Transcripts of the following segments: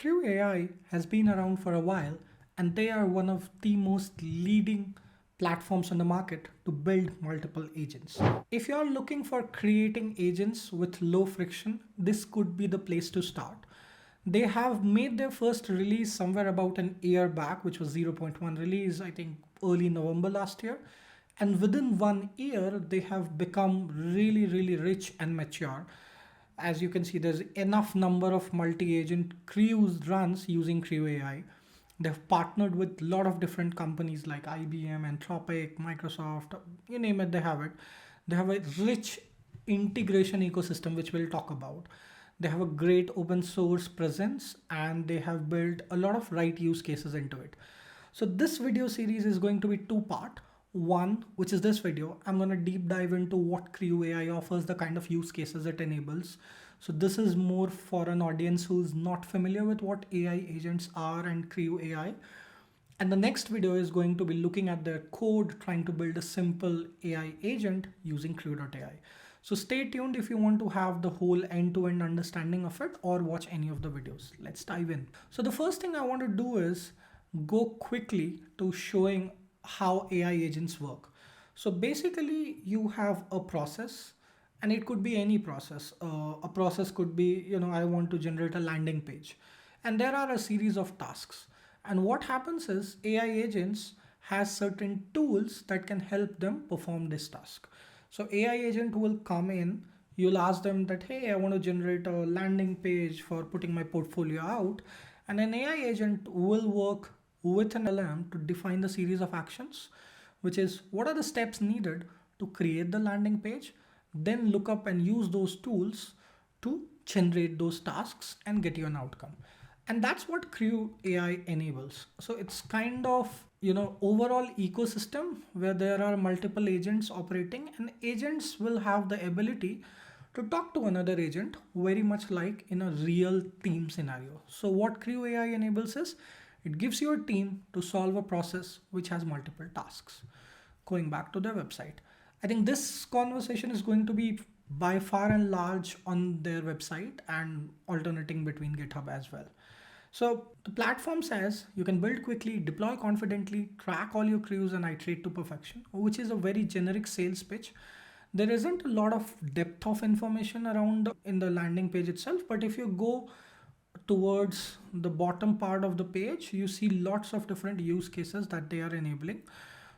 CrewAI has been around for a while and they are one of the most leading platforms on the market to build multiple agents. If you're looking for creating agents with low friction, this could be the place to start. They have made their first release somewhere about an year back, which was 0.1 release, I think early November last year. And within 1 year, they have become really, really rich and mature. As you can see, there's enough number of multi-agent crews runs using CrewAI. They've partnered with a lot of different companies like IBM, Anthropic, Microsoft, you name it, they have it. They have a rich integration ecosystem, which we'll talk about. They have a great open source presence and they have built a lot of right use cases into it. So this video series is going to be two-part. One, which is this video, I'm going to deep dive into what CrewAI offers, the kind of use cases it enables. So this is more for an audience who's not familiar with what AI agents are and CrewAI. And the next video is going to be looking at their code, trying to build a simple AI agent using Crew.ai. So stay tuned if you want to have the whole end-to-end understanding of it or watch any of the videos. Let's dive in. So the first thing I want to do is go quickly to showing how AI agents work. So basically you have a process and it could be any process. A process could be, I want to generate a landing page and there are a series of tasks. And what happens is AI agents has certain tools that can help them perform this task. So AI agent will come in, you'll ask them that, hey, I want to generate a landing page for putting my portfolio out. And an AI agent will work with an LLM to define the series of actions, which is what are the steps needed to create the landing page, then look up and use those tools to generate those tasks and get you an outcome. And that's what CrewAI enables. So it's kind of, overall ecosystem where there are multiple agents operating and agents will have the ability to talk to another agent very much like in a real team scenario. So what CrewAI enables is it gives you a team to solve a process which has multiple tasks. Going back to their website, I think this conversation is going to be by far and large on their website and alternating between GitHub as well. So the platform says you can build quickly, deploy confidently, track all your crews and iterate to perfection, which is a very generic sales pitch. There isn't a lot of depth of information around in the landing page itself, but if you go towards the bottom part of the page, you see lots of different use cases that they are enabling.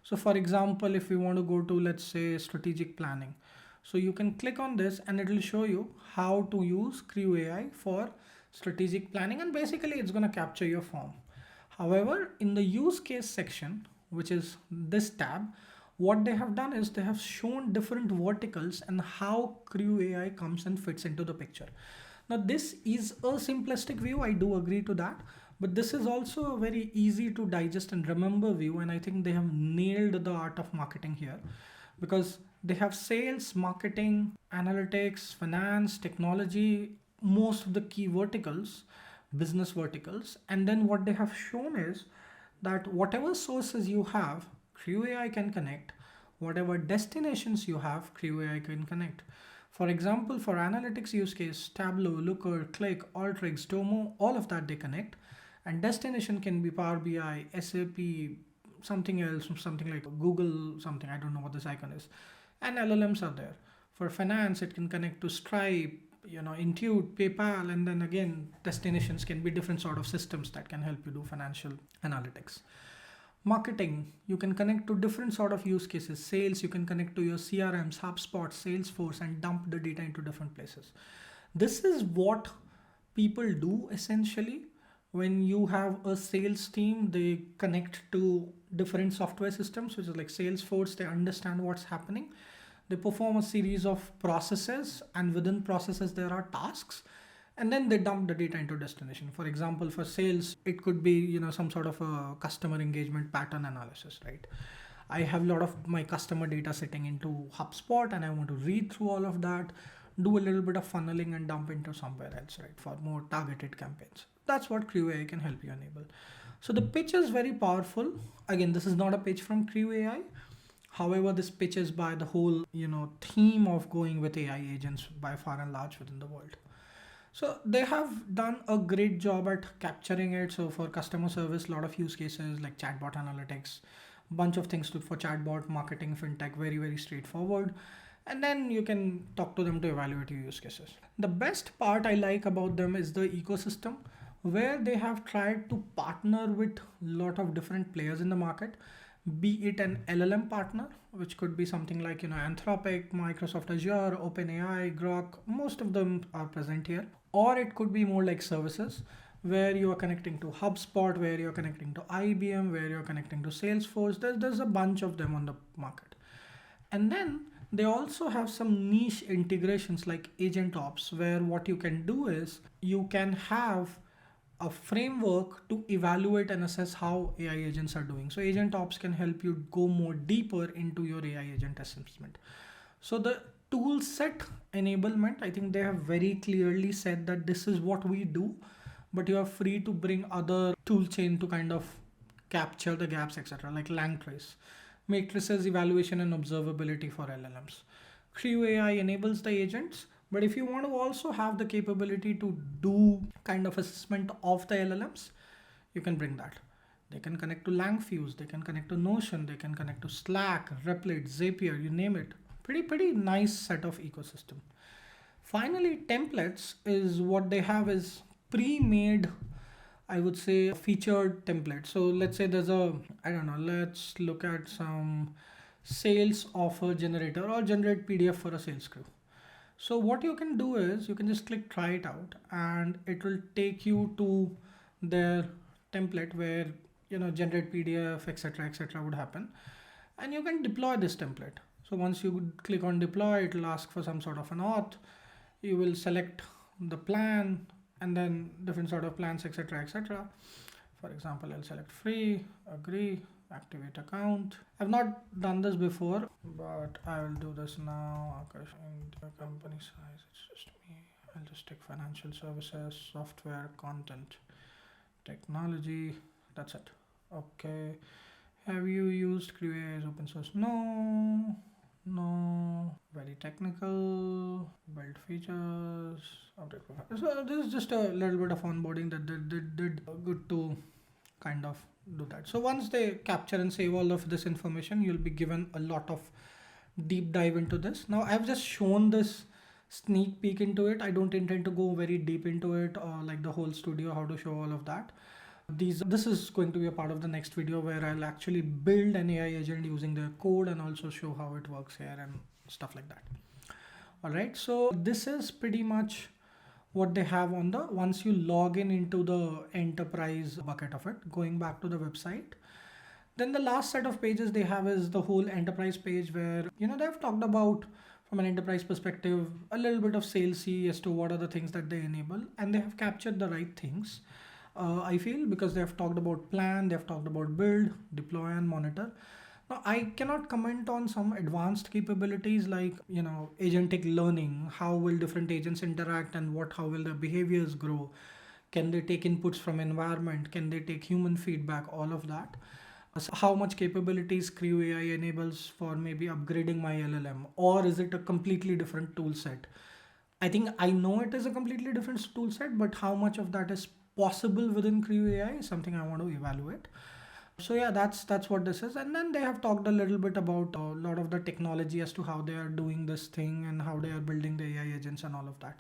So for example, if we want to go to, let's say, strategic planning. So you can click on this and it will show you how to use CrewAI for strategic planning, and basically it's going to capture your form. However, in the use case section, which is this tab, what they have done is they have shown different verticals and how CrewAI comes and fits into the picture. Now this is a simplistic view, I do agree to that, but this is also a very easy to digest and remember view, and I think they have nailed the art of marketing here because they have sales, marketing, analytics, finance, technology, most of the key verticals, business verticals. And then what they have shown is that whatever sources you have, CrewAI can connect. Whatever destinations you have, CrewAI can connect. For example, for analytics use case, Tableau, Looker, Click, Alteryx, Domo, all of that they connect. And destination can be Power BI, SAP, something else, something like Google, something, I don't know what this icon is. And LLMs are there. For finance, it can connect to Stripe, Intuit, PayPal, and then again, destinations can be different sort of systems that can help you do financial analytics. Marketing, you can connect to different sort of use cases. Sales, you can connect to your CRMs, HubSpot, Salesforce, and dump the data into different places. This is what people do essentially. When you have a sales team, they connect to different software systems, which is like Salesforce, they understand what's happening. They perform a series of processes and within processes there are tasks and then they dump the data into destination. For example, for sales, it could be some sort of a customer engagement pattern analysis, right? I have a lot of my customer data sitting into HubSpot and I want to read through all of that, do a little bit of funneling and dump into somewhere else, right? For more targeted campaigns. That's what CrewAI can help you enable. So the pitch is very powerful. Again, this is not a pitch from CrewAI. However, this pitches by the whole, theme of going with AI agents by far and large within the world. So they have done a great job at capturing it. So for customer service, a lot of use cases like chatbot analytics, bunch of things for chatbot marketing, fintech, very, very straightforward. And then you can talk to them to evaluate your use cases. The best part I like about them is the ecosystem, where they have tried to partner with a lot of different players in the market, be it an LLM partner, which could be something like, Anthropic, Microsoft Azure, OpenAI, Grok, most of them are present here. Or it could be more like services, where you are connecting to HubSpot, where you're connecting to IBM, where you're connecting to Salesforce. There's a bunch of them on the market. And then they also have some niche integrations like agent ops, where what you can do is you can have a framework to evaluate and assess how AI agents are doing. So agent ops can help you go more deeper into your AI agent assessment. So the tool set enablement, I think they have very clearly said that this is what we do, but you are free to bring other tool chain to kind of capture the gaps, etc. Like Langtrace, matrices, evaluation and observability for LLMs. CrewAI enables the agents, but if you want to also have the capability to do kind of assessment of the LLMs, you can bring that. They can connect to Langfuse, they can connect to Notion, they can connect to Slack, Replit, Zapier, you name it. Pretty nice set of ecosystem. Finally, templates is what they have is pre-made, I would say, featured template. So let's say there's a, I don't know, let's look at some sales offer generator or generate PDF for a sales crew. So what you can do is you can just click try it out and it will take you to their template where, generate PDF, etc., would happen. And you can deploy this template. So once you click on deploy, it will ask for some sort of an auth. You will select the plan and then different sort of plans, etc. For example, I'll select free, agree, activate account. I've not done this before, but I will do this now. Akash, and the company size, it's just me. I'll just take financial services, software, content, technology. That's it. Okay. Have you used CrewAI as open source? No. No. Very technical. Build features. Update profile. So this is just a little bit of onboarding that did good to kind of do that. So once they capture and save all of this information, you'll be given a lot of deep dive into this. Now I've just shown this sneak peek into it. I don't intend to go very deep into it or like the whole studio, how to show all of that. This is going to be a part of the next video where I'll actually build an AI agent using their code and also show how it works here and stuff like that. All right, so this is pretty much what they have on the, once you log in into the enterprise bucket of it, going back to the website. Then the last set of pages they have is the whole enterprise page where, they've talked about from an enterprise perspective, a little bit of salesy as to what are the things that they enable, and they have captured the right things. I feel, because they have talked about plan, they have talked about build, deploy and monitor. Now, I cannot comment on some advanced capabilities like, agentic learning, how will different agents interact and how will their behaviors grow? Can they take inputs from environment? Can they take human feedback? All of that. So how much capabilities CrewAI enables for maybe upgrading my LLM, or is it a completely different tool set? I think I know it is a completely different tool set, but how much of that is possible within CrewAI is something I want to evaluate. So yeah, that's what this is. And then they have talked a little bit about a lot of the technology as to how they are doing this thing and how they are building the AI agents and all of that.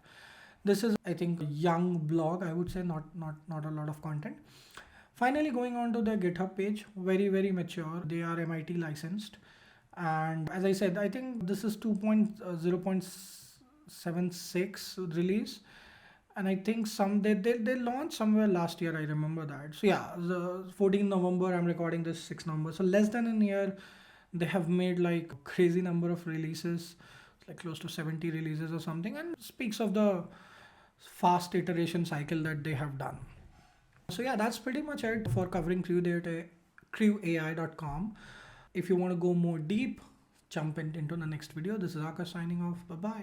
This is, I think, a young blog, I would say, not a lot of content. Finally, going on to their GitHub page, very mature. They are MIT licensed. And as I said, I think this is 2.0.76 release. And I think they launched somewhere last year, I remember that. So yeah, the 14 November, I'm recording this 6 November. So less than a year, they have made like a crazy number of releases, like close to 70 releases or something, and speaks of the fast iteration cycle that they have done. So yeah, that's pretty much it for covering CrewAI.com. If you want to go more deep, jump into the next video. This is Akash signing off. Bye-bye.